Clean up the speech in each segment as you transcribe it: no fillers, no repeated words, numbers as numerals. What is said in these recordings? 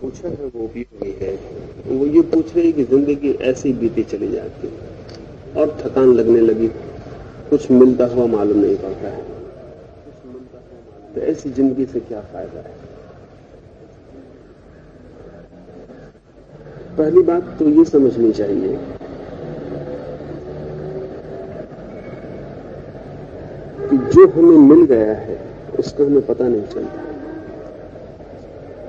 पूछा है वो उपयोगी है। वो ये पूछ रही कि जिंदगी ऐसी बीती चली जाती है और थकान लगने लगी, कुछ मिलता हुआ मालूम नहीं पड़ता है, तो ऐसी जिंदगी से क्या फायदा है? पहली बात तो ये समझनी चाहिए कि जो हमें मिल गया है उसका हमें पता नहीं चलता।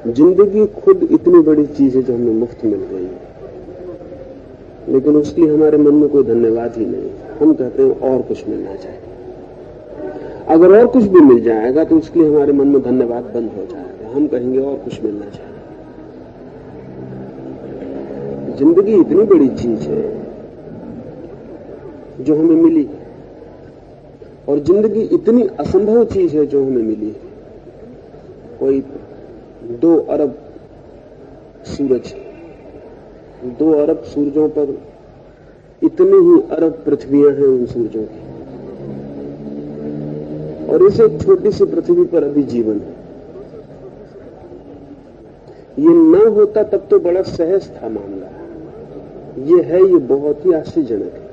जिंदगी खुद इतनी बड़ी चीज है जो हमें मुफ्त मिल गई है, लेकिन उसके लिए हमारे मन में कोई धन्यवाद ही नहीं। हम कहते हैं और कुछ मिलना चाहिए। अगर और कुछ भी मिल जाएगा तो उसके लिए हमारे मन में धन्यवाद बंद हो जाएगा, हम कहेंगे और कुछ मिलना चाहिए। जिंदगी इतनी बड़ी चीज है जो हमें मिली, और जिंदगी इतनी असंभव चीज है जो हमें मिली। कोई 2 अरब सूरज, 2 अरब सूरजों पर इतने ही अरब पृथ्वियां हैं उन सूरजों की, और इस एक छोटी सी पृथ्वी पर अभी जीवन है। ये न होता तब तो बड़ा सहज था मामला, ये है, ये बहुत ही आश्चर्यजनक है।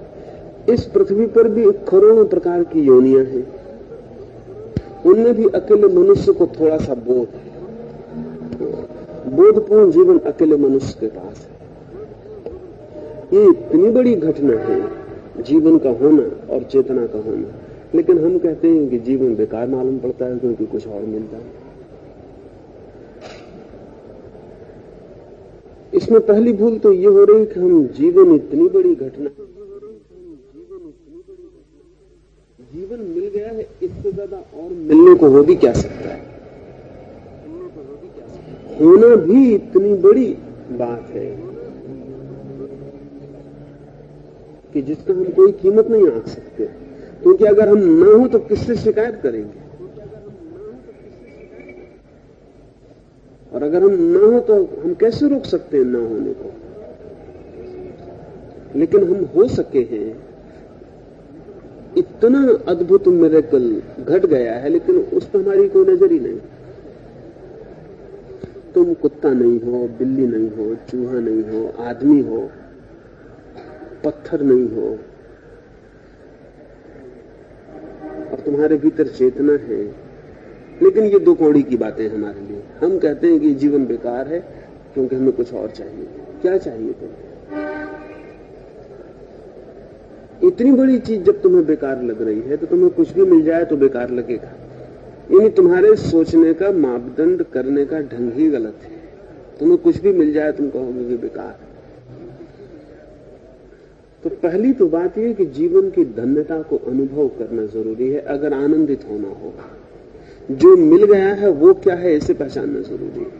इस पृथ्वी पर भी करोड़ों प्रकार की योनियां हैं, उनमें भी अकेले मनुष्य को थोड़ा सा बोध है। बोधपूर्ण जीवन अकेले मनुष्य के पास है। ये इतनी बड़ी घटना है जीवन का होना और चेतना का होना, लेकिन हम कहते हैं कि जीवन बेकार मालूम पड़ता है क्योंकि कुछ और मिलता है। इसमें पहली भूल तो ये हो रही कि हम जीवन इतनी बड़ी घटना, जीवन मिल गया है, इससे ज्यादा और मिलने को हो भी क्या सकता है। होना भी इतनी बड़ी बात है कि जिसका हम कोई कीमत नहीं आंक सकते, क्योंकि अगर हम ना हो तो किससे शिकायत करेंगे, और अगर हम ना हो तो हम कैसे रोक सकते हैं ना होने को। लेकिन हम हो सके हैं, इतना अद्भुत मिरेकल घट गया है, लेकिन उस पर हमारी कोई नजर ही नहीं। तुम कुत्ता नहीं हो, बिल्ली नहीं हो, चूहा नहीं हो, आदमी हो, पत्थर नहीं हो, और तुम्हारे भीतर चेतना है। लेकिन ये 2 कौड़ी की बातें हमारे लिए। हम कहते हैं कि जीवन बेकार है क्योंकि हमें कुछ और चाहिए। क्या चाहिए तुम्हें? इतनी बड़ी चीज जब तुम्हें बेकार लग रही है तो तुम्हें कुछ भी मिल जाए तो बेकार लगेगा। यानी तुम्हारे सोचने का, मापदंड करने का ढंग ही गलत है। तुम्हें कुछ भी मिल जाए तुम कहोगे कि बेकार है। तो पहली तो बात यह कि जीवन की धन्यता को अनुभव करना जरूरी है अगर आनंदित होना हो। जो मिल गया है वो क्या है इसे पहचानना जरूरी है।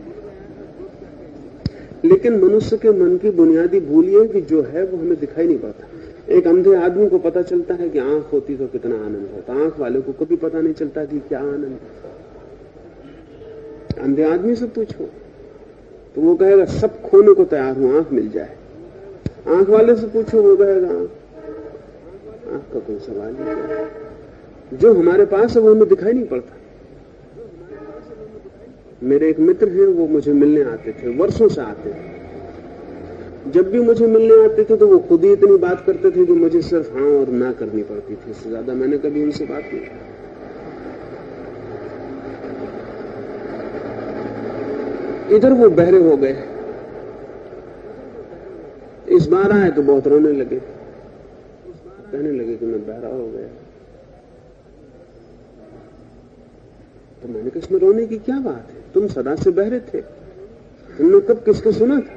लेकिन मनुष्य के मन की बुनियादी भूल यह है कि जो है वो हमें दिखाई नहीं पड़ता। एक अंधे आदमी को पता चलता है कि आंख होती तो कितना आनंद होता, आंख वाले को कभी पता नहीं चलता कि क्या आनंद। अंधे आदमी से पूछो तो वो कहेगा सब खोने को तैयार हूं, आंख मिल जाए। आंख वाले से पूछो, वो कहेगा आंख का कोई सवाल ही नहीं। जो हमारे पास है वो हमें दिखाई नहीं पड़ता। मेरे एक मित्र हैं, वो मुझे मिलने आते थे, वर्षों से आते थे। जब भी मुझे मिलने आते थे तो वो खुद ही इतनी बात करते थे कि मुझे सिर्फ हाँ और ना करनी पड़ती थी, इससे ज्यादा मैंने कभी उनसे बात नहीं की। इधर वो बहरे हो गए, इस बार आए तो बहुत रोने लगे, कहने लगे कि मैं बहरा हो गया। तो मैंने कहा इसमें रोने की क्या बात है, तुम सदा से बहरे थे, तुमने कब किसको सुना था?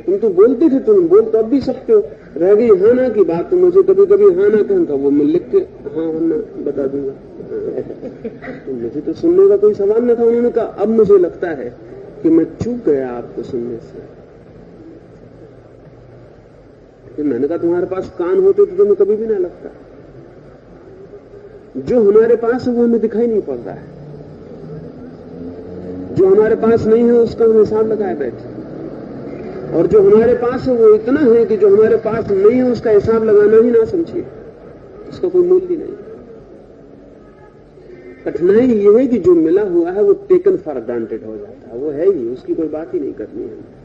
तुम तो बोलते थे, तुम बोल तो अब भी सकते हो। रह गई हाँ ना की बात, तो मुझे कभी कभी हाँ ना कहना था, वो मैं लिख के हाँ ना बता दूंगा। तो मुझे तो सुनने का कोई सवाल न था। उन्होंने कहा अब मुझे लगता है कि मैं चूक गया आपको सुनने से। तो मैंने कहा तुम्हारे पास कान होते तो तुम्हें कभी भी ना लगता। जो हमारे पास है वो हमें दिखाई नहीं पड़ रहा है, जो हमारे पास नहीं है उसका हम हिसाब लगाए बैठे, और जो हमारे पास है वो इतना है कि जो हमारे पास नहीं है उसका हिसाब लगाना ही ना समझिए, उसका कोई मूल्य नहीं। कठिनाई ये है कि जो मिला हुआ है वो टेकन फॉर ग्रांटेड हो जाता है, वो है ही, उसकी कोई बात ही नहीं करनी है।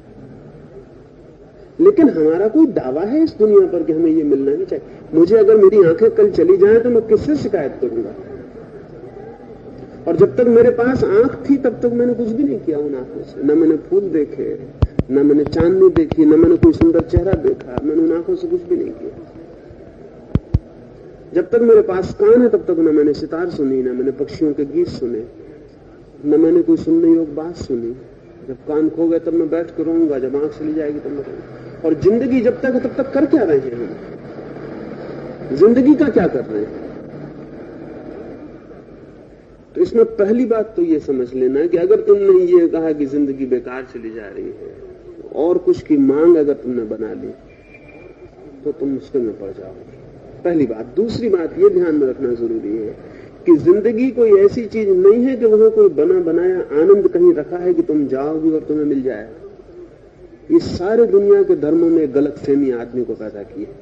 लेकिन हमारा कोई दावा है इस दुनिया पर कि हमें ये मिलना ही चाहिए। मुझे अगर मेरी आंखें कल चली जाएं तो मैं किससे शिकायत करूंगा? और जब तक मेरे पास आंख थी तब तक मैंने कुछ भी नहीं किया उन आंखों से। न मैंने फूल देखे, न मैंने चांदनी देखी, न मैंने कोई सुंदर चेहरा देखा। मैंने उन आंखों से कुछ भी नहीं किया। जब तक मेरे पास कान है तब तक न मैंने सितार सुनी, न मैंने पक्षियों के गीत सुने, न मैंने कोई सुनने योग्य बात सुनी। जब कान खो गए तब मैं बैठ कर रोऊंगा, जब आंख चली जाएगी तब मैं रोऊंगा। और जिंदगी जब तक है तब तक कर क्या रहे हैं हम? जिंदगी का क्या कर रहे हैं? तो इसमें पहली बात तो ये समझ लेना कि अगर तुमने ये कहा कि जिंदगी बेकार चली जा रही है और कुछ की मांग अगर तुमने बना ली तो तुम मुश्किल में पड़ जाओगे। पहली बात। दूसरी बात ये ध्यान में रखना जरूरी है कि जिंदगी कोई ऐसी चीज नहीं है कि वहां कोई बना बनाया आनंद कहीं रखा है कि तुम जाओगे और तुम्हें मिल जाएगा। ये सारे दुनिया के धर्मों में गलतफहमी आदमी को पैदा की है।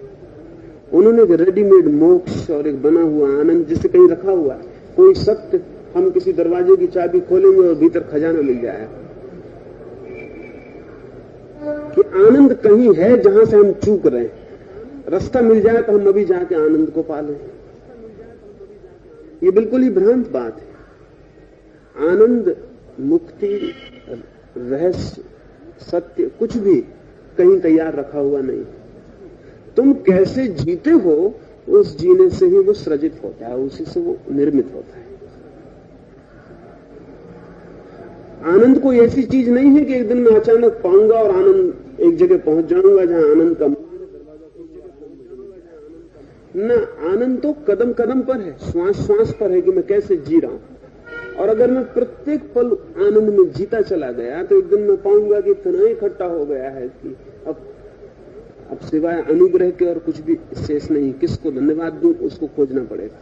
उन्होंने एक रेडीमेड मोक्ष और एक बना हुआ आनंद जिसे कहीं रखा हुआ है, कोई सत्य, हम किसी दरवाजे की चाबी खोलेंगे और भीतर खजाना मिल जाएगा, कि आनंद कहीं है जहां से हम चूक रहे हैं। रास्ता मिल जाए तो हम अभी जाके आनंद को पालें। ये बिल्कुल ही भ्रांत बात है। आनंद, मुक्ति, रहस्य, सत्य कुछ भी कहीं तैयार रखा हुआ नहीं। तुम कैसे जीते हो उस जीने से ही वो सृजित होता है, उसी से वो निर्मित होता है। आनंद कोई ऐसी चीज नहीं है कि एक दिन मैं अचानक पाऊंगा और आनंद एक जगह पहुंच जाऊंगा जहां आनंद का न। आनंद तो कदम कदम पर है, श्वास श्वास पर है कि मैं कैसे जी रहा हूं। और अगर मैं प्रत्येक पल आनंद में जीता चला गया तो एक दिन मैं पाऊंगा कि इतना इकट्ठा हो गया है कि अब सिवाय अनुग्रह के और कुछ भी शेष नहीं। किसको धन्यवाद दूं, उसको खोजना पड़ेगा।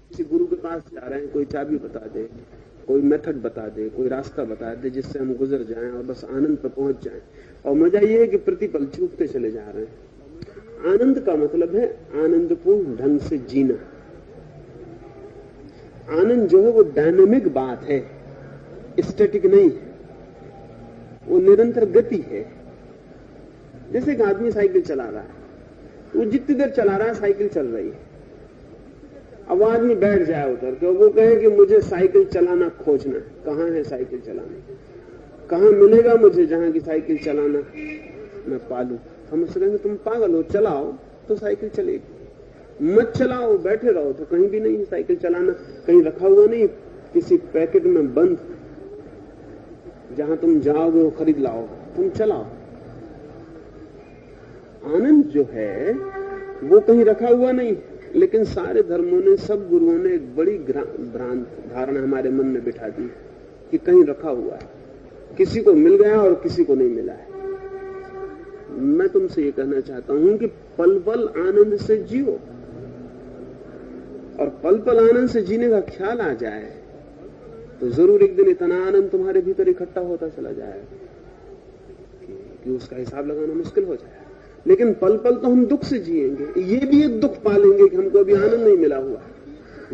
किसी गुरु के पास जा रहे हैं, कोई चाबी बता दे, कोई मेथड बता दे, कोई रास्ता बता दे जिससे हम गुजर जाएं और बस आनंद पर पहुंच जाएं। और मजा ये है कि प्रतिपल चूकते चले जा रहे हैं। आनंद का मतलब है आनंदपूर्ण ढंग से जीना। आनंद जो है वो डायनेमिक बात है, स्टैटिक नहीं है, वो निरंतर गति है। जैसे एक आदमी साइकिल चला रहा है, वो जितनी देर चला रहा है साइकिल चल रही है। अब वो आदमी बैठ जाए उतर के, वो कहे कि मुझे साइकिल चलाना खोजना है। कहाँ है साइकिल चलाना? कहाँ मिलेगा मुझे जहां की साइकिल चलाना मैं पालू? हम उससे कहेंगे तुम पागल हो, चलाओ तो साइकिल चलेगी, मत चलाओ बैठे रहो तो कहीं भी नहीं है साइकिल चलाना। कहीं रखा हुआ नहीं, किसी पैकेट में बंद, जहां तुम जाओगे वो खरीद लाओ, तुम चलाओ। आनंद जो है वो कहीं रखा हुआ नहीं। लेकिन सारे धर्मों ने, सब गुरुओं ने एक बड़ी भ्रांत धारणा हमारे मन में बिठा दी कि कहीं रखा हुआ है, किसी को मिल गया और किसी को नहीं मिला है। मैं तुमसे ये कहना चाहता हूं कि पल पल आनंद से जियो, और पल पल आनंद से जीने का ख्याल आ जाए तो जरूर एक दिन इतना आनंद तुम्हारे भीतर इकट्ठा होता चला जाएगा कि उसका हिसाब लगाना मुश्किल हो जाए। लेकिन पल पल तो हम दुख से जिएंगे, ये भी एक दुख पालेंगे कि हमको अभी आनंद नहीं मिला हुआ,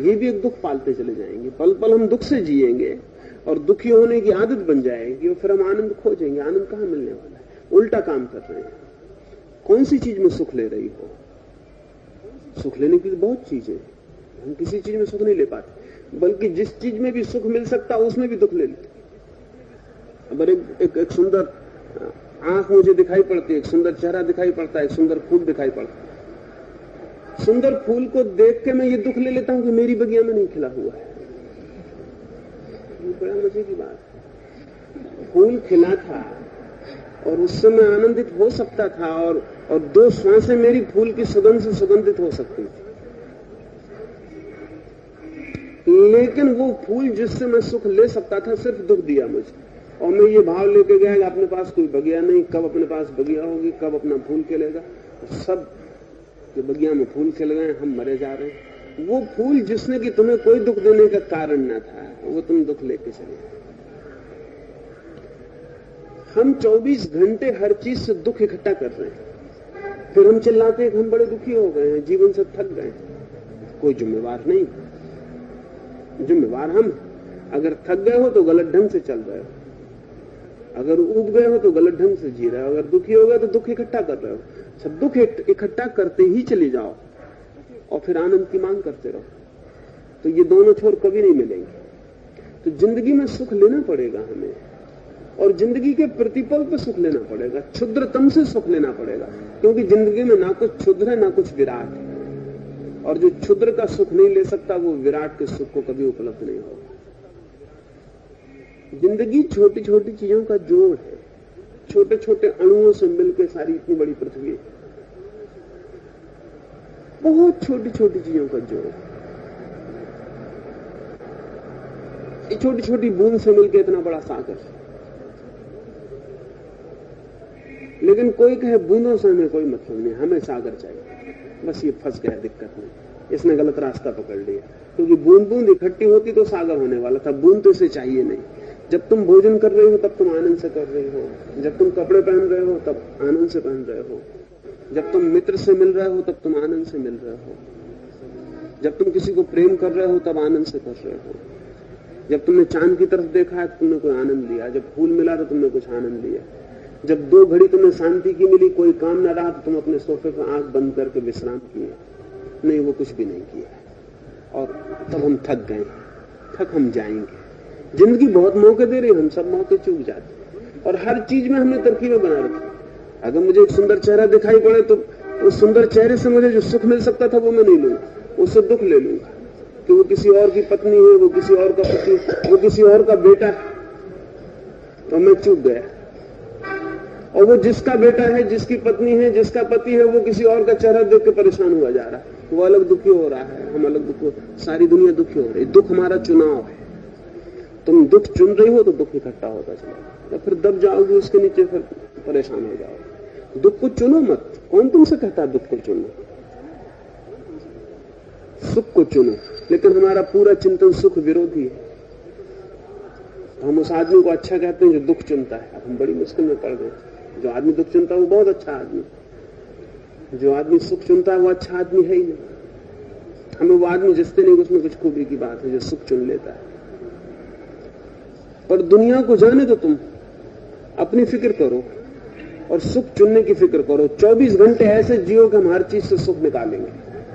ये भी एक दुख पालते चले जाएंगे। पल पल हम दुख से जिएंगे और दुखी होने की आदत बन जाएगी और फिर हम आनंद खोजेंगे। आनंद कहां मिलने वाला है? उल्टा काम कर रहे हैं। कौन सी चीज में सुख ले रही हो? सुख लेने की बहुत चीजें, हम किसी चीज में सुख नहीं ले पाते, बल्कि जिस चीज में भी सुख मिल सकता उसमें भी दुख ले लेते। अगर एक सुंदर आंख मुझे दिखाई पड़ती है, एक सुंदर चेहरा दिखाई पड़ता है, एक सुंदर फूल दिखाई पड़ता है, सुंदर फूल को देख के मैं ये दुख ले लेता हूं कि मेरी बगिया में नहीं खिला हुआ है। ये बड़ा मजे की बात है। फूल खिला था और उससे मैं आनंदित हो सकता था, और 2 श्वासें मेरी फूल की सुगंध से सुगंधित हो सकती थी। लेकिन वो फूल जिससे मैं सुख ले सकता था सिर्फ दुख दिया मुझे, और मैं ये भाव लेके गया कि अपने पास कोई बगिया नहीं, कब अपने पास बगिया होगी, कब अपना फूल खिलेगा। सब के बगिया में फूल खिल गए, हम मरे जा रहे हैं। वो फूल जिसने कि तुम्हें कोई दुख देने का कारण न था, वो तुम दुख लेके चले। हम 24 घंटे हर चीज से दुख इकट्ठा कर रहे हैं, फिर हम चिल्लाते हैं कि हम बड़े दुखी हो गए हैं, जीवन से थक गए हैं। कोई जिम्मेवार नहीं। जिम्मेवार हम। अगर थक गए हो तो गलत ढंग से चल रहे हो, अगर ऊब गए हो तो गलत ढंग से जी रहे हो, अगर दुखी हो गए तो दुख इकट्ठा कर रहे हो। सब दुख इकट्ठा करते ही चले जाओ और फिर आनंद की मांग करते रहो, तो ये दोनों छोर कभी नहीं मिलेंगे। तो जिंदगी में सुख लेना पड़ेगा हमें, और जिंदगी के प्रतिपल पे सुख लेना पड़ेगा, क्षुद्रतम से सुख लेना पड़ेगा, क्योंकि जिंदगी में ना कुछ क्षुद्र है ना कुछ विराट है, और जो क्षुद्र का सुख नहीं ले सकता वो विराट के सुख को कभी उपलब्ध नहीं होगा। जिंदगी छोटी छोटी चीजों का जोड़ है, छोटे छोटे अणुओं से मिलकर सारी इतनी बड़ी पृथ्वी है, बहुत छोटी छोटी चीजों का जोड़। ये छोटी छोटी बूंद से मिलकर इतना बड़ा सागर। लेकिन कोई कहे बूंदों से हमें कोई मतलब नहीं, हमें सागर चाहिए, बस ये फंस गया, दिक्कत नहीं, इसने गलत रास्ता पकड़ लिया। क्योंकि बूंद बूंद इकट्ठी होती तो सागर होने वाला था, बूंद तो इसे चाहिए नहीं। जब तुम भोजन कर रहे हो तब तुम आनंद से कर रहे हो, जब तुम कपड़े पहन रहे हो तब आनंद से पहन रहे हो, जब तुम मित्र से मिल रहे हो तब तुम आनंद से मिल रहे हो, जब तुम किसी को प्रेम कर रहे हो तब आनंद से कर रहे हो, जब तुमने चांद की तरफ देखा है तो तुमने कोई आनंद लिया, जब फूल मिला तो तुमने कुछ आनंद लिया, जब 2 घड़ी तुम्हें शांति की मिली, कोई काम न रहा तो तुम अपने सोफे पर आंख बंद करके विश्राम किए। नहीं, वो कुछ भी नहीं किया, और तब हम थक गए, थक हम जाएंगे। जिंदगी बहुत मौके दे रही है, हम सब मौके चूक जाते, और हर चीज में हमने तरकीबें बना रखी। अगर मुझे एक सुंदर चेहरा दिखाई पड़े तो उस सुंदर चेहरे से मुझे जो सुख मिल सकता था वो मैं नहीं लूंगा, उससे दुख ले लूंगा कि वो किसी और की पत्नी है, वो किसी और का पति, वो किसी और का बेटा है, तो मैं चूक गया। और वो जिसका बेटा है, जिसकी पत्नी है, जिसका पति है, वो किसी और का चेहरा देख के परेशान हुआ जा रहा है, वो अलग दुखी हो रहा है, हम अलग दुखी, सारी दुनिया दुखी हो रही है। दुख हमारा चुनाव है, तुम दुख चुन रही हो तो दुख इकट्ठा होता चला, या फिर दब जाओगे उसके नीचे, फिर परेशान हो जाओगे। दुख को चुनो मत, कौन तुमसे कहता है दुख को चुनो? सुख को चुनो। लेकिन हमारा पूरा चिंतन सुख विरोधी है, तो हम उस आदमी को अच्छा कहते हैं जो दुख चुनता है। अब हम बड़ी मुश्किल में पड़ गए। जो आदमी दुख चुनता है वो बहुत अच्छा आदमी, जो आदमी सुख चुनता है वो अच्छा आदमी है ही नहीं। हमें वो आदमी जिसते नहीं, उसमें कुछ खूबी की बात है जो सुख चुन लेता है। पर दुनिया को जाने तो तुम अपनी फिक्र करो और सुख चुनने की फिक्र करो। 24 घंटे ऐसे जियो कि हम हर चीज से सुख निकालेंगे,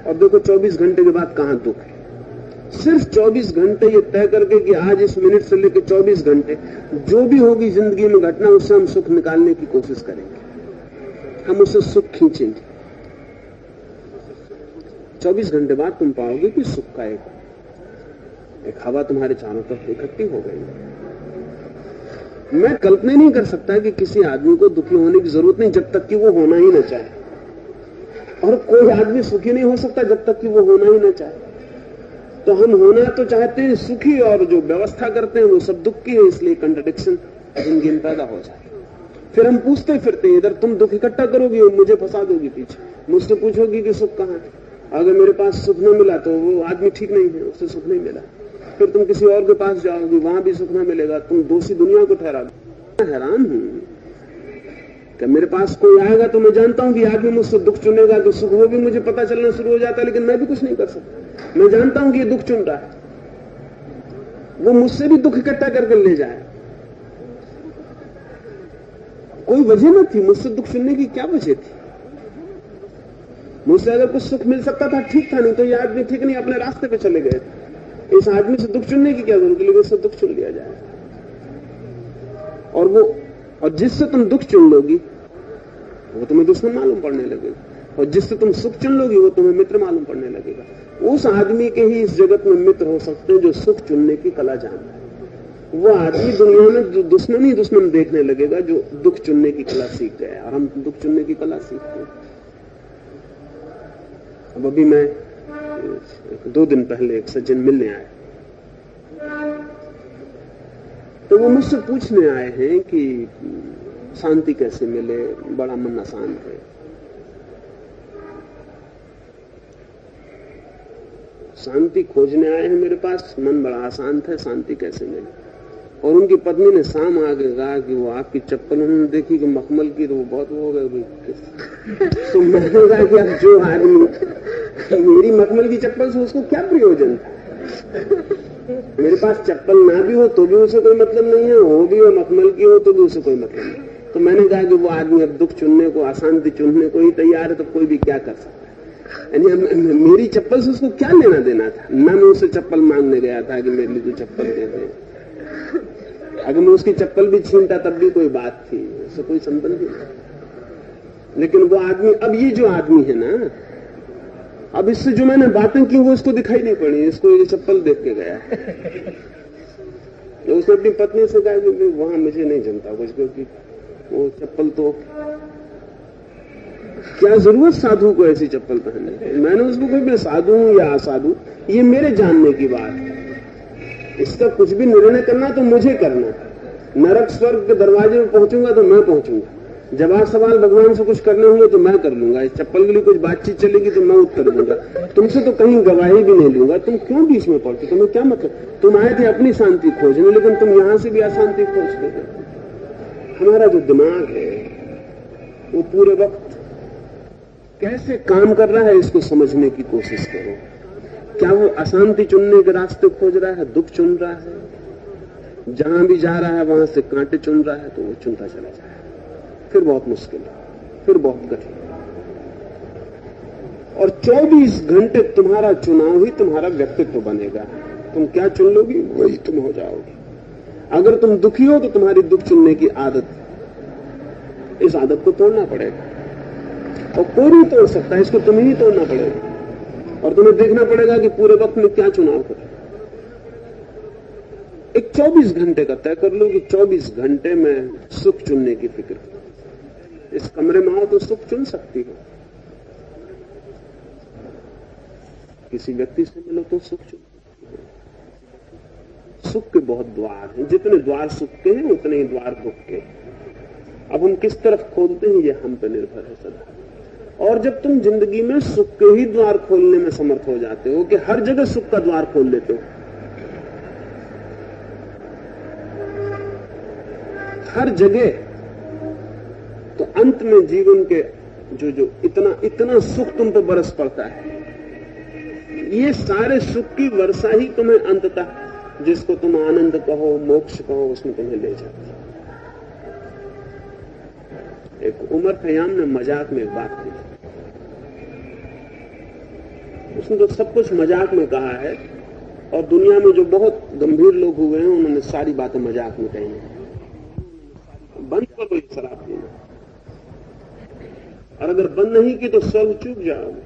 और देखो 24 घंटे के बाद कहां दुख है। सिर्फ 24 घंटे ये तय करके कि आज इस मिनट से लेकर 24 घंटे जो भी होगी जिंदगी में घटना, उससे हम सुख निकालने की कोशिश करेंगे, हम उससे सुख खींचेंगे। 24 घंटे बाद तुम पाओगे कि सुख का एक हवा तुम्हारे चारों तरफ इकट्ठी हो गई। मैं कल्पना नहीं कर सकता कि किसी आदमी को दुखी होने की जरूरत नहीं जब तक कि वो होना ही ना चाहे, और कोई आदमी सुखी नहीं हो सकता जब तक कि वो होना ही ना चाहे। तो हम होना तो चाहते हैं सुखी, और जो व्यवस्था करते हैं वो सब दुख की है, इसलिए कंट्रडिक्शन जिंदगी में पैदा हो जाए। फिर हम पूछते फिरते हैं, इधर तुम दुख इकट्ठा करोगी और मुझे फंसा दोगी पीछे, मुझसे पूछोगी कि सुख कहाँ है। अगर मेरे पास सुख न मिला तो वो आदमी ठीक नहीं है, उससे सुख नहीं मिला। फिर तुम किसी और के पास जाओगी, वहां भी सुख न मिलेगा, तुम दोषी दुनिया को ठहरा दो। हैरान हूं कि मेरे पास कोई आएगा तो मैं जानता हूं कि आदमी मुझसे दुख चुनेगा तो सुख वो भी मुझे पता चलना शुरू हो जाता है, लेकिन मैं भी कुछ नहीं कर सकता। मैं जानता हूं कि ये दुख चुन रहा है, वो मुझसे भी दुख इकट्ठा करके ले जाए। कोई वजह न थी, मुझसे दुख चुनने की क्या वजह थी? मुझसे अगर कुछ सुख मिल सकता था ठीक था, नहीं तो ये आदमी ठीक नहीं, अपने रास्ते पे चले गए। इस आदमी से दुख चुनने की क्या जरूरत, लेकिन इससे दुख चुन लिया जाए। और जिससे तुम दुख चुन लोगी वो तुम्हें दुश्मन मालूम पड़ने लगेगा, और जिससे तुम सुख चुन लोगी वो तुम्हें मित्र मालूम पड़ने लगेगा। उस आदमी के ही इस जगत में मित्र हो सकते हैं जो सुख चुनने की कला जानता है। वो आदमी दुनिया में जो दुश्मन ही दुश्मन देखने लगेगा जो दुख चुनने की कला सीख गया, और हम दुख चुनने की कला सीखते हैं। अब अभी मैं 2 दिन पहले एक सज्जन मिलने आए, तो वो मुझसे पूछने आए हैं कि शांति कैसे मिले, बड़ा मन अशांत है। शांति खोजने आए हैं मेरे पास, मन बड़ा अशांत है, शांति कैसे मिले। और उनकी पत्नी ने शाम आके कहा कि वो आपकी चप्पल उन्होंने देखी कि मखमल की, तो वो बहुत वो हो गए। तो मैंने कहा कि अब जो आदमी मेरी मखमल की चप्पल से उसको क्या प्रयोजन था? मेरे पास चप्पल ना भी हो तो भी उसे कोई मतलब नहीं है, हो भी और मखमल की हो तो भी उसे कोई मतलब नहीं। तो मैंने कहा कि वो आदमी अब दुख चुनने को, अशांति चुनने को ही तैयार है, तो कोई भी क्या कर सकता है। यानी मेरी चप्पल से उसको क्या लेना देना था? ना मैं उससे चप्पल मांगने गया था कि मेरे लिए तू चप्पल दे दे। अगर मैं उसकी चप्पल भी छीनता तब भी कोई बात थी, उससे कोई संबंध नहीं। लेकिन वो आदमी, अब ये जो आदमी है ना, अब इससे जो मैंने बातें की वो इसको दिखाई नहीं पड़ी, इसको ये चप्पल देख के गया। तो उसने अपनी पत्नी से कहा कि वहां मुझे नहीं जमता कुछ, क्योंकि वो चप्पल तो क्या जरूरत साधु को ऐसी चप्पल पहनने। मैंने उसको कोई मैं साधु हूं या असाधु, ये मेरे जानने की बात है। इसका कुछ भी निर्णय करना तो मुझे करना। नरक स्वर्ग के दरवाजे में पहुंचूंगा तो मैं पहुंचूंगा, जवाब सवाल भगवान से कुछ करने होंगे तो मैं कर लूंगा, इस चप्पल के लिए कुछ बातचीत चलेगी तो मैं उत्तर दूंगा। तुमसे तो कहीं गवाही भी नहीं लूंगा। तुम क्यों बीच में पड़ते? तुम्हें क्या मतलब? तुम आए थे अपनी शांति खोजने, लेकिन तुम यहां से भी अशांति खोजते हो। हमारा जो दिमाग है वो पूरे वक्त कैसे काम कर रहा है, इसको समझने की कोशिश करो। क्या वो अशांति चुनने के रास्ते खोज रहा है, दुख चुन रहा है? जहां भी जा रहा है वहां से कांटे चुन रहा है, तो वो चुनता चला जाए, फिर बहुत मुश्किल है, फिर बहुत कठिन। और 24 घंटे तुम्हारा चुनाव ही तुम्हारा व्यक्तित्व बनेगा। तुम क्या चुन लोगी वही तुम हो जाओगे। अगर तुम दुखी हो तो तुम्हारी दुख चुनने की आदत, इस आदत को तोड़ना पड़ेगा। और कोई नहीं तोड़ सकता, इसको तुम्हें ही तोड़ना पड़ेगा। और तुम्हें देखना पड़ेगा कि पूरे वक्त में क्या चुनाव करें। एक 24 घंटे का तय कर लो कि 24 घंटे में सुख चुनने की फिक्र। इस कमरे में आओ तो सुख चुन सकती हो, किसी व्यक्ति से मिलो तो सुख चुन सकती हो। सुख के बहुत द्वार हैं, जितने द्वार सुख के हैं उतने ही द्वार दुख के। अब हम किस तरफ खोलते हैं ये हम पे निर्भर है सदा। और जब तुम जिंदगी में सुख के ही द्वार खोलने में समर्थ हो जाते हो कि हर जगह सुख का द्वार खोल लेते हो, हर जगह, तो अंत में जीवन के जो इतना सुख तुम पर बरस पड़ता है। ये सारे सुख की वर्षा ही तुम्हें अंततः, जिसको तुम आनंद कहो, मोक्ष कहो, उसमें तुम्हें ले जाती है। एक उमर खयाम ने मजाक में एक बात की, उसने तो सब कुछ मजाक में कहा है, और दुनिया में जो बहुत गंभीर लोग हुए हैं उन्होंने सारी बातें मजाक में कही हैं। बंद करो ये शराब पीना, और अगर बंद नहीं की तो स्वर्ग चूक जाओगे।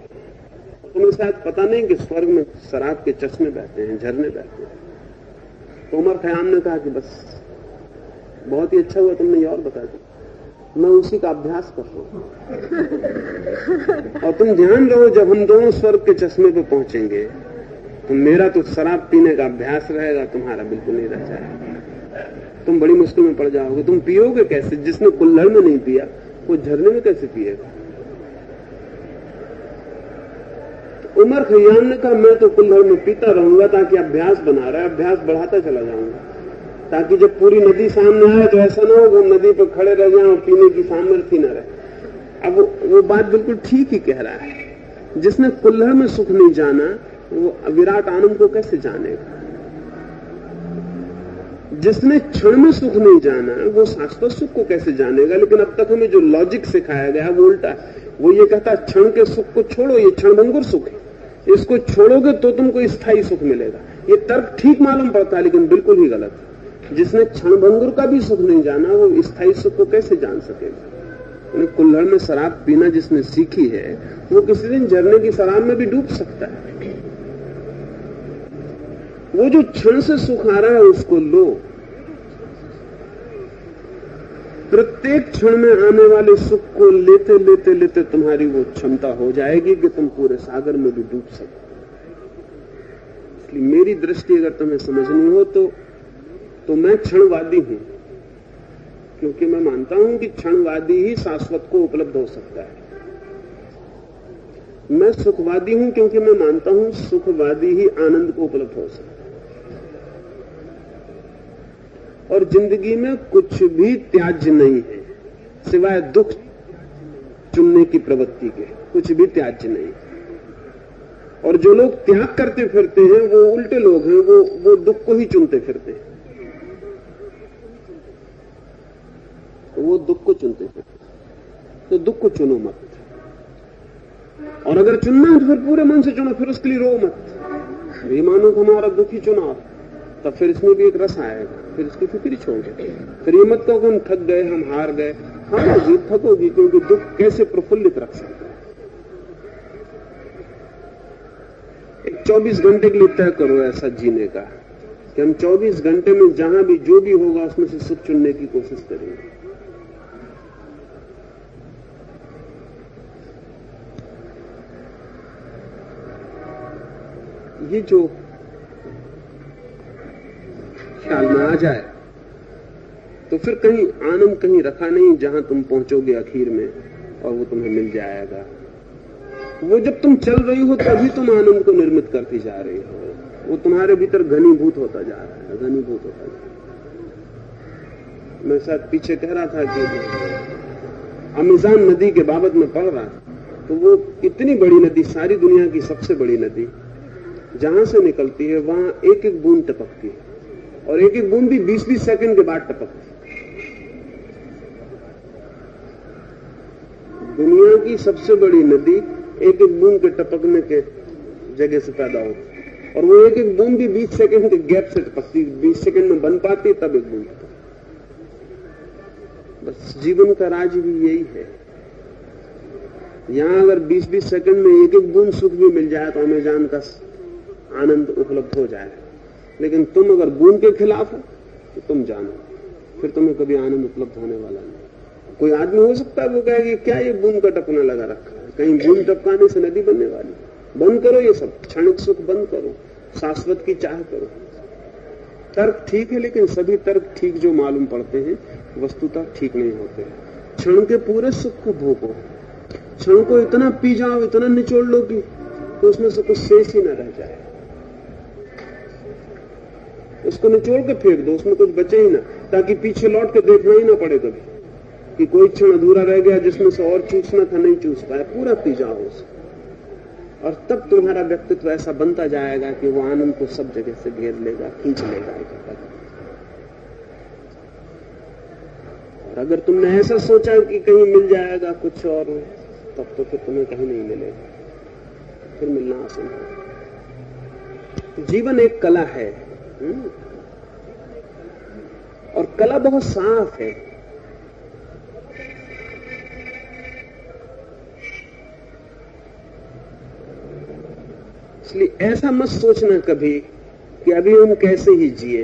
तुम्हें शायद पता नहीं कि स्वर्ग में शराब के चश्मे बहते हैं, झरने बहते हैं। तो उमर खयाम ने कहा कि बस बहुत ही अच्छा हुआ तुमने ये और बता दिया, मैं उसी का अभ्यास कर रहा हूं। और तुम ध्यान रहो, जब हम दोनों स्वर्ग के चश्मे पे पहुंचेंगे तो मेरा तो शराब पीने का अभ्यास रहेगा, तुम्हारा बिल्कुल नहीं रह जाएगा। तुम बड़ी मुश्किल में पड़ जाओगे। तुम पियोगे कैसे? जिसने कुल्हड़ में नहीं पिया वो झरने में कैसे पिएगा? तो उमर खयाम ने कहा मैं तो कुल्हड़ में पीता रहूंगा, ताकि अभ्यास बना रहा है, अभ्यास बढ़ाता चला जाऊंगा, ताकि जब पूरी नदी सामने आए तो ऐसा ना हो वो नदी पर खड़े रह जाए और पीने की सामर्थ्य न रहे। अब वो बात बिल्कुल ठीक ही कह रहा है। जिसने कुल्हड़ में सुख नहीं जाना वो विराट आनंद को कैसे जानेगा? जिसने क्षण में सुख नहीं जाना वो शाश्वत सुख को कैसे जानेगा? लेकिन अब तक हमें जो लॉजिक सिखाया गया वो उल्टा है। वो ये कहता है क्षण के सुख को छोड़ो, ये क्षणभंगुर सुख है, इसको छोड़ोगे तो तुमको स्थायी सुख मिलेगा। ये तर्क ठीक मालूम पड़ता है लेकिन बिल्कुल ही गलत है। जिसने क्षणभंगुर का भी सुख नहीं जाना वो स्थायी सुख को कैसे जान सकेगा? कुल्हड़ में शराब पीना जिसने सीखी है वो किसी दिन झरने की शराब में भी डूब सकता है। वो जो क्षण से सुख आ रहा है उसको लो। प्रत्येक क्षण में आने वाले सुख को लेते लेते लेते तुम्हारी वो क्षमता हो जाएगी कि तुम पूरे सागर में भी डूब सको। इसलिए मेरी दृष्टि अगर तुम्हें समझनी हो तो मैं क्षणवादी हूं, क्योंकि मैं मानता हूं कि क्षणवादी ही शाश्वत को उपलब्ध हो सकता है। मैं सुखवादी हूं क्योंकि मैं मानता हूं सुखवादी ही आनंद को उपलब्ध हो सकता है। और जिंदगी में कुछ भी त्याज्य नहीं है सिवाय दुख चुनने की प्रवृत्ति के, कुछ भी त्याज्य नहीं। और जो लोग त्याग करते फिरते हैं वो उल्टे लोग हैं, वो दुख को ही चुनते फिरते हैं, वो दुख को चुनते फिरते। तो दुख को चुनो मत, और अगर चुनना है तो फिर पूरे मन से चुनो, फिर उसके लिए रो मत। ये मानो कि हमारा दुख ही चुना, तब फिर इसमें भी एक रस आएगा, फिर इसकी फिक्र छोड़ दे। फिर ये मत कहो कि हम थक गए, हम हार गए। हारोगी, थकोगी, क्योंकि दुख कैसे प्रफुल्लित रख सकता है। एक 24 घंटे के लिए तय करो ऐसा जीने का कि हम 24 घंटे में जहां भी जो भी होगा उसमें से सुख चुनने की कोशिश करेंगे। ये जो ख्याल में आ जाए तो फिर कहीं आनंद कहीं रखा नहीं, जहां तुम पहुंचोगे आखिर में और वो तुम्हें मिल जाएगा। वो जब तुम चल रही हो तभी तुम आनंद को निर्मित करती जा रही हो, वो तुम्हारे भीतर घनीभूत होता जा रहा है, घनीभूत होता जा रहा है। मैं शायद पीछे कह रहा था कि अमेज़न नदी के बाबत में पढ़ रहा था, तो वो इतनी बड़ी नदी, सारी दुनिया की सबसे बड़ी नदी, जहां से निकलती है वहां एक एक बूंद टपकती है, और एक एक बूंद भी 20-20 सेकंड के बाद टपकती है। दुनिया की सबसे बड़ी नदी एक एक बूंद के टपकने के जगह से पैदा होती, और वो एक एक बूंद भी 20 सेकंड के गैप से टपकती, 20 सेकंड में बन पाती, तब एक बूंद टपकती। बस जीवन का राज भी यही है। यहां अगर 20-20 सेकंड में एक एक बूंद सुख भी मिल जाए तो अमेज़न का आनंद उपलब्ध हो जाए, लेकिन तुम अगर बूंद के खिलाफ हो तो तुम जानो, फिर तुम्हें कभी आनंद उपलब्ध होने वाला नहीं। कोई आदमी हो सकता है वो कहे क्या ये बूंद का टपकना लगा रखा है, कहीं बूंद टपकाने से नदी बनने वाली। बंद करो ये सब, क्षणिक सुख बंद करो, शाश्वत की चाह करो। तर्क ठीक है, लेकिन सभी तर्क ठीक जो मालूम पड़ते हैं वस्तुतः ठीक नहीं होते। क्षण के पूरे सुख को भोगो, क्षण को इतना पी जाओ, इतना निचोड़ लो कि तो उसमें से कुछ शेष ही न रह जाए। उसको निचोड़ के फेंक दो, उसमें कुछ बचे ही ना, ताकि पीछे लौट के देखना ही ना पड़े कभी कि कोई क्षण अधूरा रह गया जिसमें से और चूसना था, नहीं चूस पाया। पूरा पी जाओ उसे, और तब तुम्हारा व्यक्तित्व ऐसा बनता जाएगा कि वो आनंद को सब जगह से घेर लेगा, खींच लेगा इकट्ठा। और अगर तुमने ऐसा सोचा कि कहीं मिल जाएगा कुछ और, तब तो फिर तुम्हें कहीं नहीं मिलेगा, फिर मिलना असंभव। जीवन एक कला है, और कला बहुत साफ है। इसलिए ऐसा मत सोचना कभी कि अभी हम कैसे ही जिए,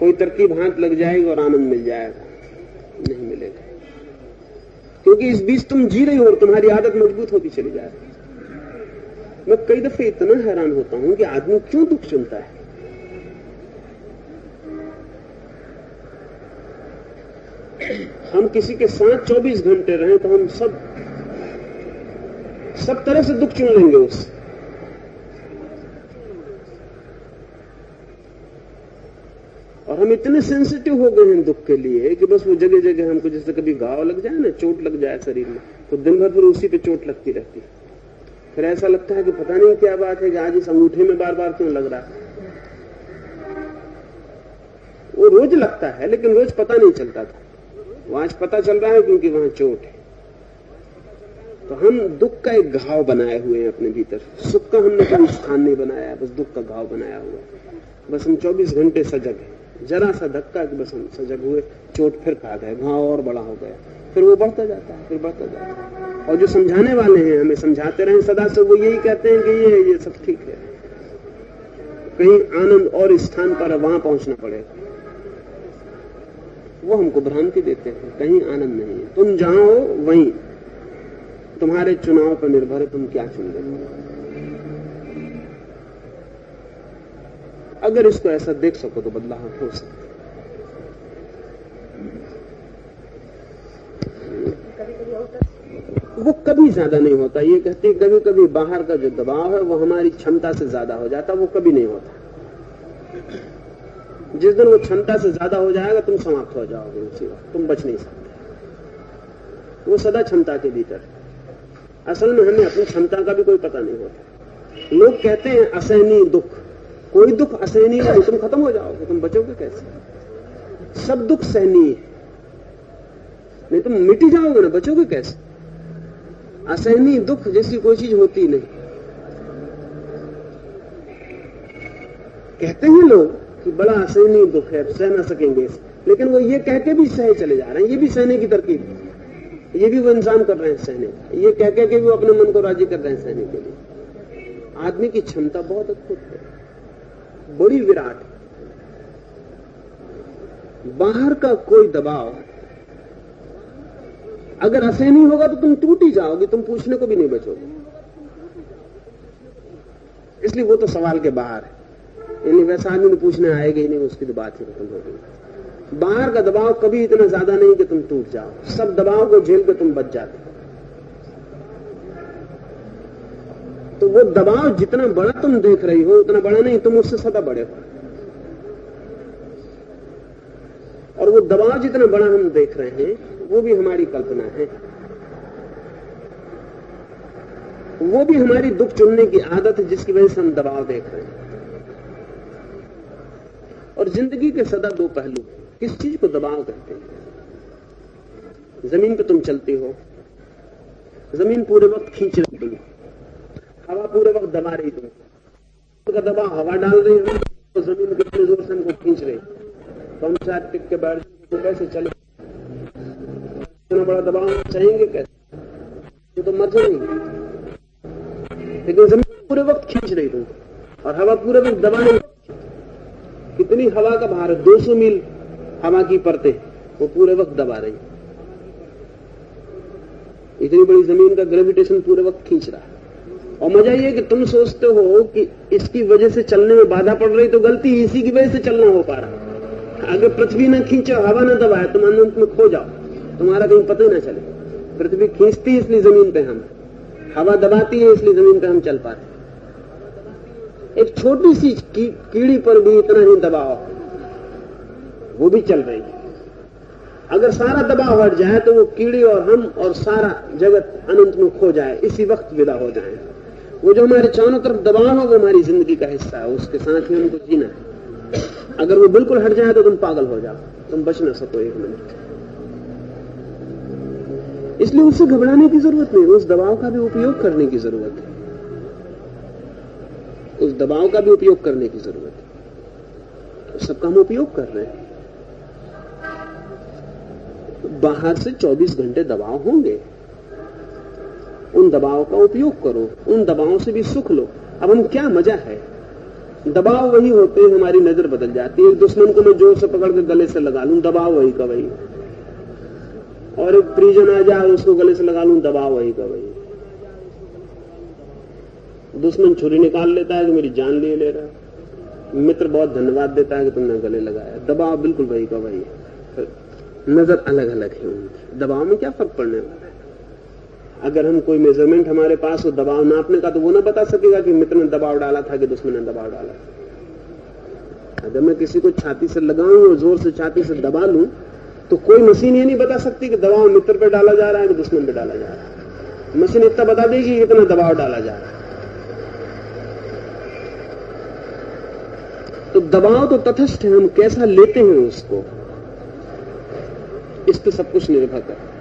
कोई तरकीब हाथ लग जाएगी और आनंद मिल जाएगा। नहीं मिलेगा, क्योंकि इस बीच तुम जी रही हो और तुम्हारी आदत मजबूत होती चली जा रही है। मैं कई दफे इतना हैरान होता हूं कि आदमी क्यों दुख चुनता है। हम किसी के साथ 24 घंटे रहें तो हम सब तरह से दुख चुन लेंगे उससे। और हम इतने सेंसिटिव हो गए हैं दुख के लिए कि बस वो जगह जगह हमको, जैसे कभी घाव लग जाए ना, चोट लग जाए शरीर में, तो दिन भर फिर उसी पे चोट लगती रहती है। फिर ऐसा लगता है कि पता नहीं क्या बात है कि आज इस अंगूठे में बार बार क्यों लग रहा है। वो रोज लगता है, लेकिन रोज पता नहीं चलता था, वो आज पता चल रहा है क्योंकि वहां चोट है। तो हम दुख का एक घाव बनाए हुए हैं अपने भीतर। सुख का हमने कोई स्थान नहीं बनाया, बस दुख का घाव बनाया हुआ है। बस हम 24 घंटे सजग हैं, जरा सा धक्का कि बस हम सजग हुए, चोट फिर खा गए, घाव और बड़ा हो गया, फिर वो बढ़ता जाता है, फिर बढ़ता जाता है। और जो समझाने वाले हैं, हमें समझाते रहे सदा से, वो यही कहते हैं कि ये सब ठीक है, कहीं आनंद और स्थान पर वहां पहुंचना पड़ेगा। वो हमको भ्रांति देते हैं, कहीं आनंद नहीं है। तुम जहां हो वहीं, तुम्हारे चुनाव पर निर्भर है तुम क्या चुन रहे। अगर इसको ऐसा देख सको तो बदलाव हो सकता है। वो कभी ज्यादा नहीं होता। ये कहते हैं कभी कभी बाहर का जो दबाव है वो हमारी क्षमता से ज्यादा हो जाता, वो कभी नहीं होता। जिस दिन वो क्षमता से ज्यादा हो जाएगा तुम समाप्त हो जाओगे, उसी वक्त तुम बच नहीं सकते। वो सदा क्षमता के भीतर। असल में हमें अपनी क्षमता का भी कोई पता नहीं होता। लोग कहते हैं असहनीय दुख, कोई दुख असहनीय नहीं, तुम खत्म हो जाओगे, तुम बचोगे कैसे? सब दुख सहनीय है, नहीं तुम मिट ही जाओगे ना, बचोगे कैसे? असहनीय दुख जैसी कोई चीज होती नहीं। कहते हैं लोग कि बड़ा असहनीय दुख है, सह ना सकेंगे, लेकिन वो ये कह के भी सहे चले जा रहे हैं, ये भी सहने की तरकीब, ये भी वो इंसान कर रहे हैं सहने, ये कह के भी वो अपने मन को राजी कर रहे हैं सहने के लिए। आदमी की क्षमता बहुत अद्भुत है, बड़ी विराट। बाहर का कोई दबाव अगर असहनीय होगा तो तुम टूट ही जाओगे, तुम पूछने को भी नहीं बचोगे। इसलिए वो तो सवाल के बाहर है, यानी वैसा आदमी तो पूछने आएगा ही नहीं, उसकी तो बात ही खत्म हो गई। बाहर का दबाव कभी इतना ज्यादा नहीं कि तुम टूट जाओ, सब दबाव को झेल के तुम बच जाते। तो वो दबाव जितना बड़ा तुम देख रही हो उतना बड़ा नहीं, तुम उससे सदा बड़े हो। और वो दबाव जितना बड़ा हम देख रहे हैं वो भी हमारी कल्पना है, वो भी हमारी दुख चुनने की आदत है जिसकी वजह से हम दबाव देख रहे हैं। और जिंदगी के सदा दो पहलू, किस चीज को दबाव कहते हैं? जमीन पे तुम चलती हो, जमीन पूरे वक्त खींच रही तुम, हवा पूरे वक्त दबा रही तुम, का दबाव हवा डाल रही है तो जमीन कितने जोर से हमको खींच रही, तो हम शायद टिक के बैठ तो कैसे चले? इतना बड़ा दबाव चाहेंगे कैसे? तो मर जाएंगे। लेकिन जमीन पूरे वक्त खींच रही तुम और हवा पूरे वक्त दबा नहीं। कितनी हवा का भार है, 200 मील हवा की परतें वो पूरे वक्त दबा रही, इतनी बड़ी जमीन का ग्रेविटेशन पूरे वक्त खींच रहा है। और मजा ये कि तुम सोचते हो कि इसकी वजह से चलने में बाधा पड़ रही, तो गलती इसी की वजह से चलना हो पा रहा। अगर पृथ्वी न खींचो, हवा न दबाए, तुम अनंत में खो जाओ, तुम्हारा कहीं पता ही ना चले। पृथ्वी खींचती है इसलिए जमीन पे हम, हवा दबाती है इसलिए जमीन पे हम चल पाते। एक छोटी सी कीड़ी पर भी इतना ही दबाव, वो भी चल रही है। अगर सारा दबाव हट जाए तो वो कीड़ी और हम और सारा जगत अनंत में खो जाए, इसी वक्त विदा हो जाए। वो जो हमारे चारों तरफ दबाव है वो हमारी जिंदगी का हिस्सा है, उसके साथ ही हमको जीना है। अगर वो बिल्कुल हट जाए तो तुम पागल हो जाओ, तुम बच ना सको एक मिनट। इसलिए उससे घबराने की जरूरत नहीं, उस दबाव का भी उपयोग करने की जरूरत है, उस दबाव का भी उपयोग करने की जरूरत है। तो सबका हम उपयोग कर रहे हैं। बाहर से 24 घंटे दबाव होंगे, उन दबाव का उपयोग करो, उन दबावों से भी सुख लो। अब हम क्या मजा है, दबाव वही होते हैं, हमारी नजर बदल जाती है। एक दुश्मन को मैं जोर से पकड़ के गले से लगा लूं, दबाव वही का वही, और एक परिजन आ जाए उसको गले से लगा लूं, दबाव वही का वही। दुश्मन छुरी निकाल लेता है कि मेरी जान ले रहा है, मित्र बहुत धन्यवाद देता है कि तुमने गले लगाया, दबाव बिल्कुल वही का वही है, नजर अलग अलग है उनकी। दबाव में क्या फर्क पड़ने वाला है? अगर हम कोई मेजरमेंट हमारे पास हो दबाव नापने का, तो वो ना बता सकेगा कि मित्र ने दबाव डाला था कि दुश्मन ने दबाव डाला। अगर मैं किसी को छाती से लगाऊं और जोर से छाती से दबा लूं, तो कोई मशीन ये नहीं बता सकती कि दबाव मित्र पे डाला जा रहा है कि दुश्मन पे डाला जा रहा है। मशीन इतना बता देगी कि इतना दबाव डाला जा रहा है। तो दबाव तो तटस्थ है, हम कैसा लेते हैं उसको, इस पे सब कुछ निर्भर करता है।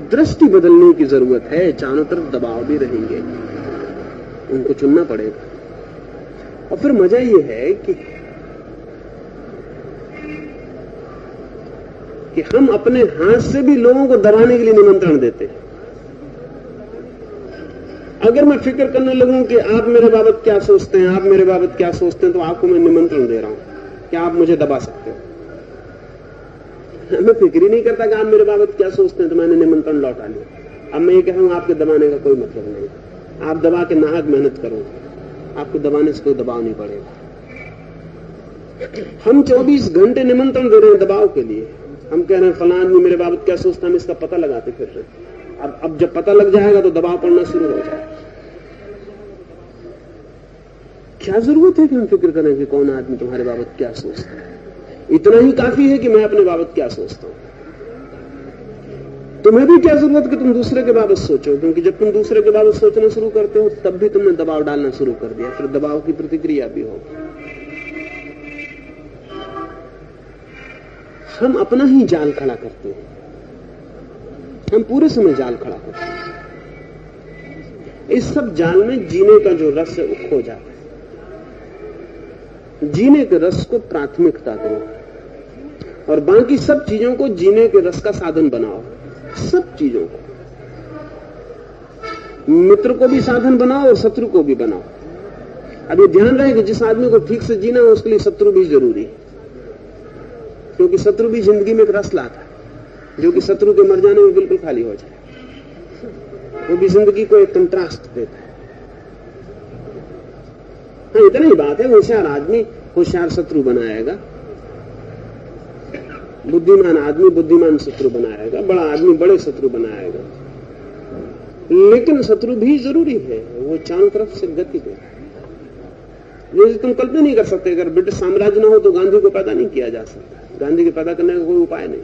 दृष्टि बदलने की जरूरत है, चारों तरफ दबाव भी रहेंगे, उनको चुनना पड़ेगा। और फिर मजा ये है कि हम अपने हाथ से भी लोगों को दबाने के लिए निमंत्रण देते हैं। अगर मैं फिक्र करने लगूं कि आप मेरे बाबत क्या सोचते हैं, आप मेरे बाबत क्या सोचते हैं, तो आपको मैं निमंत्रण दे रहा हूं कि आप मुझे दबा सकते हो। मैं फिक्र ही नहीं करता कि आप मेरे बाबत क्या सोचते हैं, तो मैंने निमंत्रण लौटा लिया। अब मैं ये कह रहा हूं आपके दबाने का कोई मतलब नहीं, आप दबा के नाहक मेहनत करो, आपको दबाने से कोई दबाव नहीं पड़ेगा। हम 24 घंटे निमंत्रण दे रहे हैं दबाव के लिए। हम कह रहे हैं फलां आदमी मेरे बाबत क्या सोचता है, हम इसका पता लगाते फिर रहे हैं। अब जब पता लग जाएगा तो दबाव पड़ना शुरू हो जाएगा। क्या जरूरत है कि हम फिक्र करें कि कौन आदमी तुम्हारे बाबत क्या सोचता है? इतना ही काफी है कि मैं अपने बाबत क्या सोचता हूं। तुम्हें भी क्या जरूरत कि तुम दूसरे के बाबत सोचो, क्योंकि जब तुम दूसरे के बाबत सोचना शुरू करते हो तब भी तुमने दबाव डालना शुरू कर दिया, फिर दबाव की प्रतिक्रिया भी होगी। हम अपना ही जाल खड़ा करते हैं, हम पूरे समय जाल खड़ा करते हैं। इस सब जाल में जीने का जो रस है वो खो जाता है। जीने के रस को प्राथमिकता दो और बाकी सब चीजों को जीने के रस का साधन बनाओ। सब चीजों को, मित्र को भी साधन बनाओ और शत्रु को भी बनाओ। अब ये ध्यान रहे कि जिस आदमी को ठीक से जीना है उसके लिए शत्रु भी जरूरी है, क्योंकि शत्रु भी जिंदगी में एक रस लाता है जो कि शत्रु के मर जाने में बिल्कुल खाली हो जाए। वो भी जिंदगी को एक कंट्रास्ट देता है। हाँ, इतना ही बात है, होशियार आदमी होशियार शत्रु बनाएगा, बुद्धिमान आदमी बुद्धिमान शत्रु बनाएगा, बड़ा आदमी बड़े शत्रु बनाएगा। लेकिन शत्रु भी जरूरी है, वो चारों तरफ से गति देता है। जैसे तुम कल्पना नहीं कर सकते, अगर ब्रिटिश साम्राज्य ना हो तो गांधी को पैदा नहीं किया जा सकता। गांधी के पैदा करने का कोई उपाय नहीं।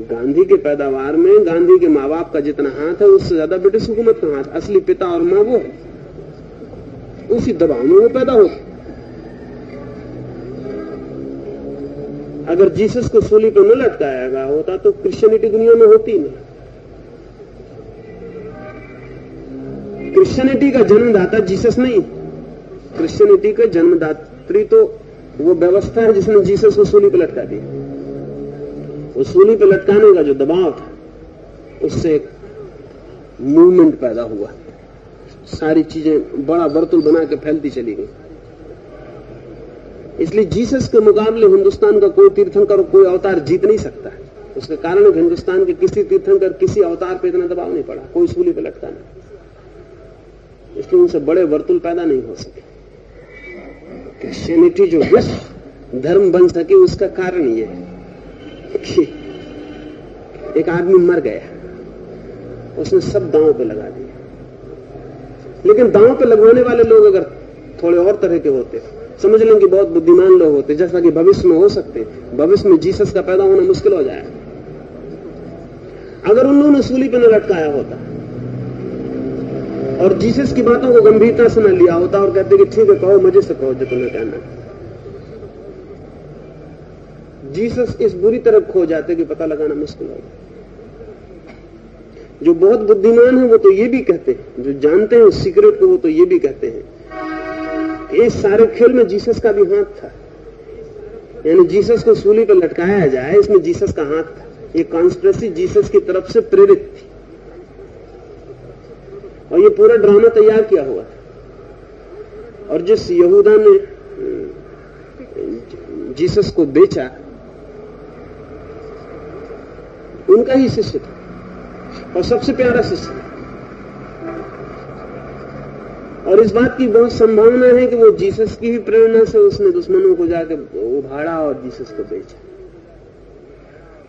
गांधी के पैदावार में गांधी के माँ बाप का जितना हाथ है उससे ज्यादा ब्रिटिश हुकूमत का हाथ। असली पिता और माँ वो है, उसी दबाव में वो पैदा होता। अगर जीसस को सूली पर न लटकाया गया होता तो क्रिश्चियनिटी दुनिया में होती नहीं। क्रिश्चियनिटी का जन्मदाता जीसस नहीं, क्रिश्चियनिटी का जन्मदात्री तो वो व्यवस्था है जिसने जीसस को सूली पर लटका दिया। वो सूली पर लटकाने का जो दबाव था उससे एक मूवमेंट पैदा हुआ, सारी चीजें बड़ा वर्तुल बना के फैलती चली गई। इसलिए जीसस के मुकाबले हिंदुस्तान का कोई तीर्थंकर कोई अवतार जीत नहीं सकता। उसके कारण हिंदुस्तान के किसी तीर्थंकर किसी अवतार पर इतना दबाव नहीं पड़ा, कोई सूली पर लटका नहीं। इसलिए उनसे बड़े वर्तुल पैदा नहीं हो सके। क्रिश्चियनिटी जो विश्व धर्म बन सके उसका कारण यह है कि एक आदमी मर गया, उसने सब दांव पे लगा दिया। लेकिन दांव पे लगवाने वाले लोग अगर थोड़े और तरह के होते, समझ लें कि बहुत बुद्धिमान लोग होते, जैसा कि भविष्य में हो सकते, भविष्य में जीसस का पैदा होना मुश्किल हो जाए। अगर उन लोगों ने सूली पे न लटकाया होता और जीसस की बातों को गंभीरता से न लिया होता और कहते कि ठीक है कहो, मजे से कहो जो तुम्हें कहना, जीसस इस बुरी तरह खो जाते कि पता लगाना मुश्किल हो जाए। जो बहुत बुद्धिमान है वो तो ये भी कहते हैं, जो जानते हैं उस सीक्रेट को वो तो ये भी कहते हैं कि इस सारे खेल में जीसस का भी हाथ था। यानी जीसस को सूली पर लटकाया जाए, इसमें जीसस का हाथ था। ये कॉन्स्पिरेसी जीसस की तरफ से प्रेरित थी और ये पूरा ड्रामा तैयार किया हुआ था। और जिस यहूदा ने जीसस को बेचा उनका ही शिष्य था और सबसे प्यारा शिष्य। और इस बात की बहुत संभावना है कि वो जीसस की ही प्रेरणा से उसने दुश्मनों को जाके उभाड़ा और जीसस को बेचा।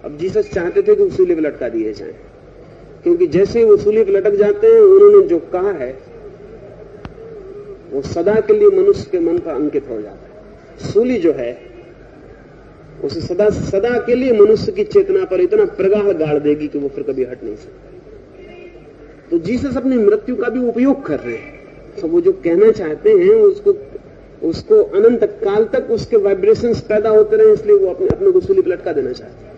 अब जीसस चाहते थे कि वो सूली पर लटका दिए जाएं, क्योंकि जैसे ही वो सूली पर लटक जाते हैं उन्होंने जो कहा है वो सदा के लिए मनुष्य के मन पर अंकित हो जाता है। सूली जो है उसे सदा सदा के लिए मनुष्य की चेतना पर इतना प्रगाढ़ गाड़ देगी कि वो फिर कभी हट नहीं सकता। तो जीसस अपनी मृत्यु का भी उपयोग कर रहे हैं। तो वो जो कहना चाहते हैं उसको अनंत काल तक उसके वाइब्रेशंस पैदा होते रहे, इसलिए वो अपने को सूली पर लटका देना चाहते हैं।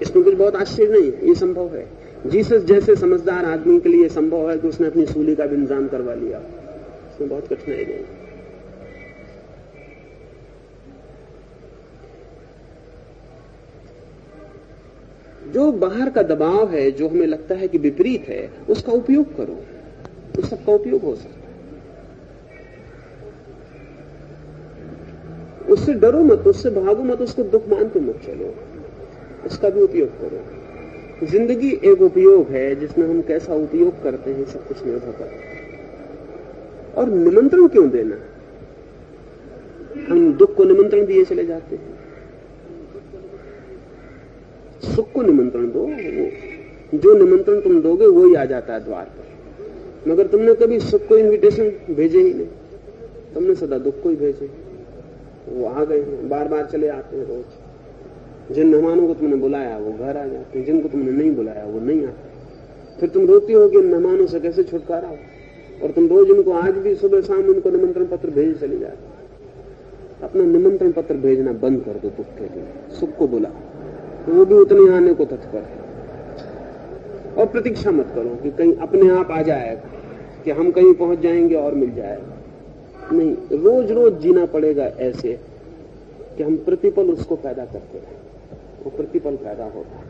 इसमें कुछ बहुत आश्चर्य नहीं है, ये संभव है। जीसस जैसे समझदार आदमी के लिए संभव है कि उसने अपनी सूली का भी इंतजाम करवा लिया, इसमें बहुत कठिनाई नहीं। जो बाहर का दबाव है, जो हमें लगता है कि विपरीत है, उसका उपयोग करो, उस सबका उपयोग हो सकता है। उससे डरो मत, उससे भागो मत, उसको दुख मानते मत चलो, उसका भी उपयोग करो। जिंदगी एक उपयोग है, जिसमें हम कैसा उपयोग करते हैं सब कुछ निर्भर करता है। और निमंत्रण क्यों देना? हम दुख को निमंत्रण दिए चले जाते हैं, सुख को निमंत्रण दो। जो निमंत्रण तुम दोगे वो ही आ जाता है द्वार पर। मगर तुमने कभी सुख को इनविटेशन भेजे ही नहीं, तुमने सदा दुख को ही भेजे। वो आ गए हैं, बार बार चले आते हैं रोज। जिन मेहमानों को तुमने बुलाया वो घर आ जाते हैं, जिनको तुमने नहीं बुलाया वो नहीं आते। फिर तुम रोती हो कि इन मेहमानों से कैसे छुटकारा हो, और तुम रोज इनको आज भी सुबह शाम उनको निमंत्रण पत्र भेज चली जाती। अपना निमंत्रण पत्र भेजना बंद कर दो दुख के लिए, सुख को बुला, तो वो भी उतने आने को तत्पर है। और प्रतीक्षा मत करो कि कहीं अपने आप आ जाएगा, कि हम कहीं पहुंच जाएंगे और मिल जाएगा। नहीं, रोज रोज जीना पड़ेगा ऐसे कि हम प्रतिपल उसको पैदा करते हैं, वो प्रतिपल पैदा होता है।